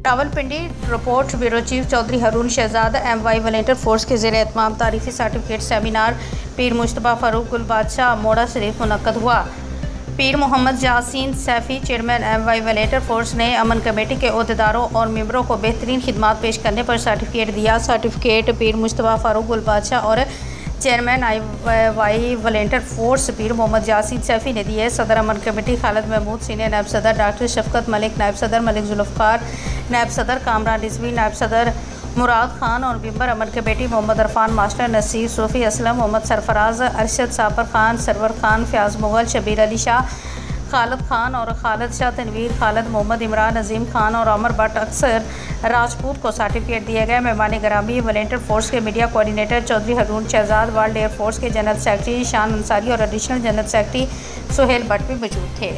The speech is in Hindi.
Rawalpindi report bureau chief Chaudhry Haroon Shahzad MY volunteer force के ज़ेर एहतमाम तारीफ़ी सर्टिफिकेट सेमिनार पीर मुश्तबा फ़ारूक गुल बादशाह मोड़ा शरीफ मुनक्कद हुआ। Pir Mohammad Yasin Saifi chairman MY volunteer force ने अमन कमेटी के अहदेदारों और मेंबरों को बेहतरीन खिदमात पेश करने पर सर्टिफिकेट दिया। सर्टिफिकेट पीर मुश्तबा फ़ारूक गुल बादशाह और चेयरमैन MY वॉलंटियर फोर्स पीर मोहम्मद यासीन सैफ़ी ने दिए। सदर अमन कमेटी खालिद महमूद, सीनियर नायब सदर डॉक्टर शफकत मलिक, नायब सदर मलिक जुल्फ़ार, नायब सदर कामरान रिजवी, नायब सदर मुराद खान और मेंबर अमन कमेटी मोहम्मद अरफान मास्टर, नसीर, सूफ़ी असलम, मोहम्मद सरफराज, अरशद सापर खान, सरवर खान, फ़याज़ मुग़ल, शबीर अली शाह, खालिद खान और खालिद शाह तनवीर, खालिद मोहम्मद इमरान, नज़ीम खान और अमर भट्ट अक्सर राजपूत को सर्टिफिकेट दिए गए। मेहमान ग्रामी वॉलंटियर फोर्स के media coordinator Chaudhry Haroon Shahzad, world air force के जनरल सेक्रेटरी शान अंसारी और additional general secretary Suhail Bhatt भी मौजूद थे।